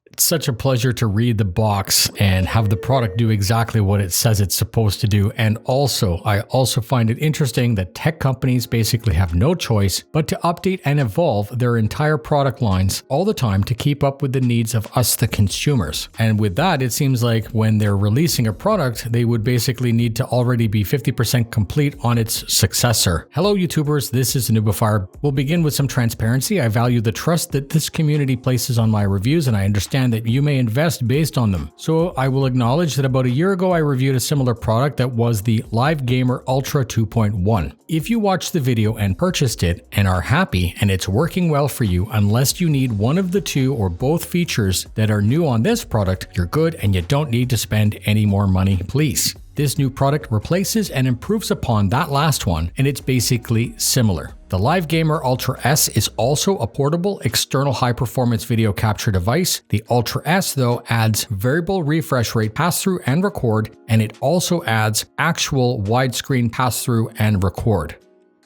It's such a pleasure to read the box and have the product do exactly what it says it's supposed to do. And I also find it interesting that tech companies basically have no choice but to update and evolve their entire product lines all the time to keep up with the needs of us, the consumers. And with that, it seems like when they're releasing a product, they would basically need to already be 50% complete on its successor. Hello, YouTubers. This is noobifier. We'll begin with some transparency. I value the trust that this community places on my reviews, and I understand that you may invest based on them. So I will acknowledge that about a year ago, I reviewed a similar product that was the Live Gamer Ultra 2.1. If you watched the video and purchased it and are happy and it's working well for you, unless you need one of the two or both features that are new on this product, you're good and you don't need to spend any more money, please. This new product replaces and improves upon that last one, and it's basically similar. The Live Gamer Ultra S is also a portable external high-performance video capture device. The Ultra S, though, adds variable refresh rate pass-through and record, and it also adds actual widescreen pass-through and record.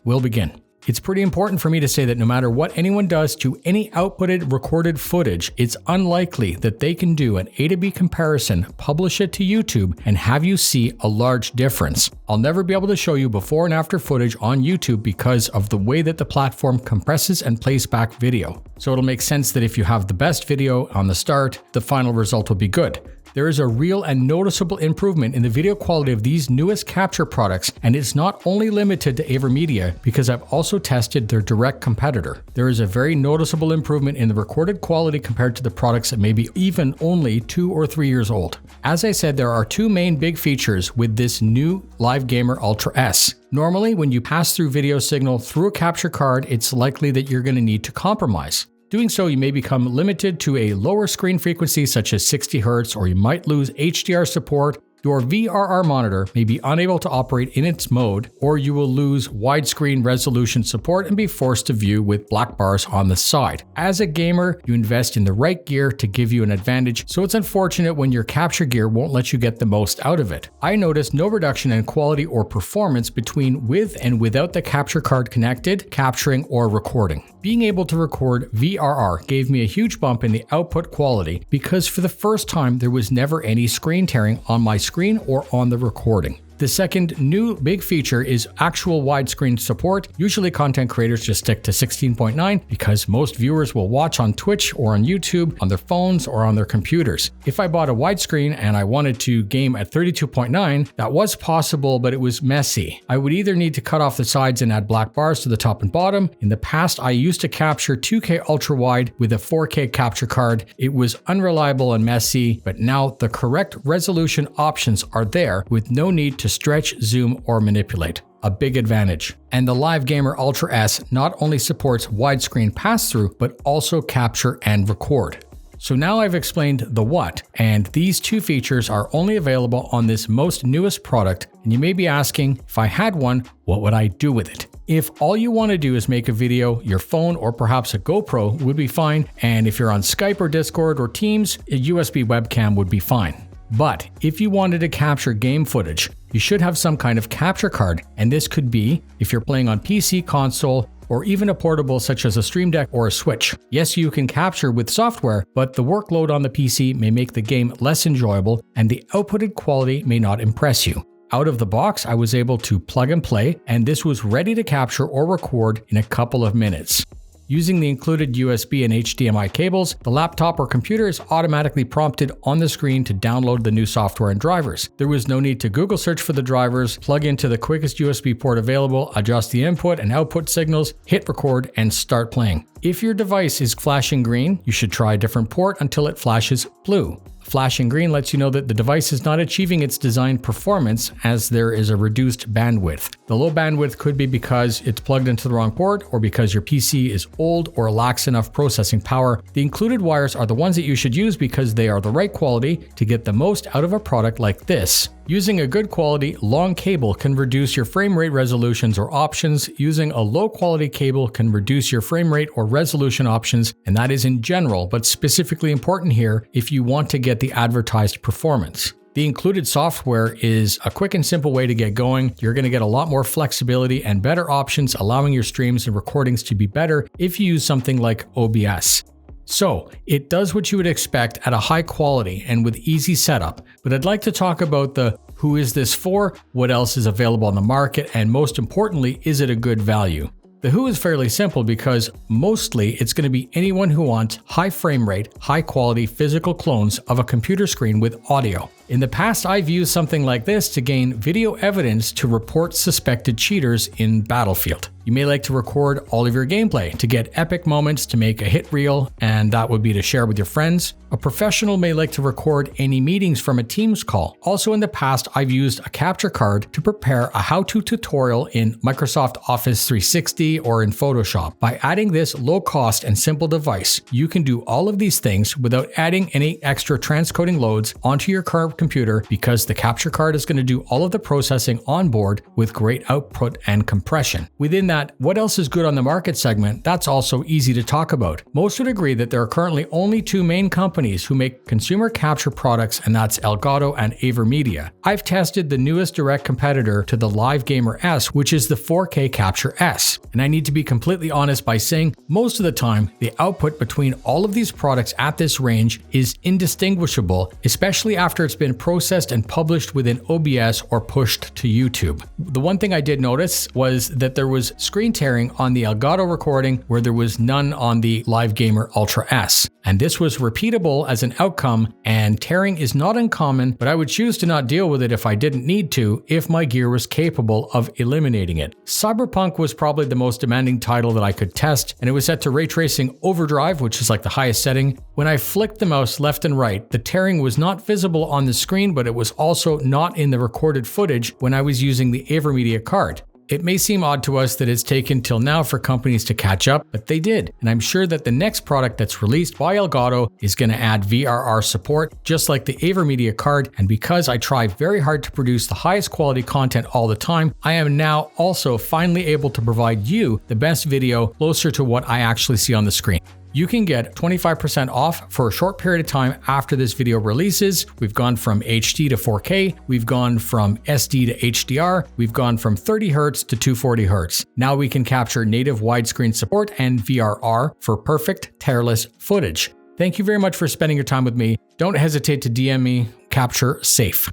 We'll begin. It's pretty important for me to say that no matter what anyone does to any outputted recorded footage, it's unlikely that they can do an A to B comparison, publish it to YouTube, and have you see a large difference. I'll never be able to show you before and after footage on YouTube because of the way that the platform compresses and plays back video. So it'll make sense that if you have the best video on the start, the final result will be good. There is a real and noticeable improvement in the video quality of these newest capture products, and it's not only limited to Avermedia because I've also tested their direct competitor. There is a very noticeable improvement in the recorded quality compared to the products that may be even only 2 or 3 years old. As I said, there are two main big features with this new Live Gamer Ultra S. Normally, when you pass through video signal through a capture card, it's likely that you're going to need to compromise. Doing so, you may become limited to a lower screen frequency such as 60 Hz, or you might lose HDR support. Your VRR monitor may be unable to operate in its mode, or you will lose widescreen resolution support and be forced to view with black bars on the side. As a gamer, you invest in the right gear to give you an advantage, so it's unfortunate when your capture gear won't let you get the most out of it. I noticed no reduction in quality or performance between with and without the capture card connected, capturing, or recording. Being able to record VRR gave me a huge bump in the output quality because for the first time there was never any screen tearing on my screen or on the recording. The second new big feature is actual widescreen support. Usually content creators just stick to 16.9 because most viewers will watch on Twitch or on YouTube on their phones or on their computers. If I bought a widescreen and I wanted to game at 32.9, that was possible, but it was messy. I would either need to cut off the sides and add black bars to the top and bottom. In the past, I used to capture 2K ultra wide with a 4K capture card. It was unreliable and messy, but now the correct resolution options are there with no need to stretch, zoom, or manipulate. A big advantage. And the Live Gamer Ultra S not only supports widescreen pass-through, but also capture and record. So now I've explained the what, and these two features are only available on this most newest product, and you may be asking, if I had one, what would I do with it? If all you want to do is make a video, your phone or perhaps a GoPro would be fine, and if you're on Skype or Discord or Teams, a USB webcam would be fine. But if you wanted to capture game footage, you should have some kind of capture card, and this could be if you're playing on PC, console, or even a portable such as a Stream Deck or a Switch. Yes, you can capture with software, but the workload on the PC may make the game less enjoyable and the outputted quality may not impress you. Out of the box, I was able to plug and play, and this was ready to capture or record in a couple of minutes. Using the included USB and HDMI cables, the laptop or computer is automatically prompted on the screen to download the new software and drivers. There was no need to Google search for the drivers, plug into the quickest USB port available, adjust the input and output signals, hit record, and start playing. If your device is flashing green, you should try a different port until it flashes blue. Flashing green lets you know that the device is not achieving its designed performance as there is a reduced bandwidth. The low bandwidth could be because it's plugged into the wrong port or because your PC is old or lacks enough processing power. The included wires are the ones that you should use because they are the right quality to get the most out of a product like this. Using a good quality long cable can reduce your frame rate resolutions or options. Using a low quality cable can reduce your frame rate or resolution options, and that is in general, but specifically important here if you want to get the advertised performance. The included software is a quick and simple way to get going. You're going to get a lot more flexibility and better options, allowing your streams and recordings to be better if you use something like OBS. So it does what you would expect at a high quality and with easy setup, but I'd like to talk about the who is this for, what else is available on the market, and most importantly, is it a good value? The who is fairly simple because mostly it's going to be anyone who wants high frame rate, high quality physical clones of a computer screen with audio. In the past, I've used something like this to gain video evidence to report suspected cheaters in Battlefield. You may like to record all of your gameplay to get epic moments to make a hit reel, and that would be to share with your friends. A professional may like to record any meetings from a Teams call. Also in the past, I've used a capture card to prepare a how-to tutorial in Microsoft Office 360 or in Photoshop. By adding this low-cost and simple device, you can do all of these things without adding any extra transcoding loads onto your current computer because the capture card is going to do all of the processing on board with great output and compression. Within that, what else is good on the market segment? That's also easy to talk about. Most would agree that there are currently only two main companies who make consumer capture products, and that's Elgato and Avermedia. I've tested the newest direct competitor to the Live Gamer S, which is the 4K Capture S. And I need to be completely honest by saying most of the time, the output between all of these products at this range is indistinguishable, especially after it's been processed and published within OBS or pushed to YouTube. The one thing I did notice was that there was screen tearing on the Elgato recording where there was none on the Live Gamer Ultra S. And this was repeatable as an outcome, and tearing is not uncommon, but I would choose to not deal with it if I didn't need to, if my gear was capable of eliminating it. Cyberpunk was probably the most demanding title that I could test, and it was set to ray tracing overdrive, which is like the highest setting. When I flicked the mouse left and right, the tearing was not visible on the screen, but it was also not in the recorded footage when I was using the Avermedia card. It may seem odd to us that it's taken till now for companies to catch up, but they did. And I'm sure that the next product that's released by Elgato is going to add VRR support, just like the Avermedia card. And because I try very hard to produce the highest quality content all the time, I am now also finally able to provide you the best video closer to what I actually see on the screen. You can get 25% off for a short period of time after this video releases. We've gone from HD to 4K. We've gone from SD to HDR. We've gone from 30 Hz to 240 Hz. Now we can capture native widescreen support and VRR for perfect tearless footage. Thank you very much for spending your time with me. Don't hesitate to DM me. Capture safe.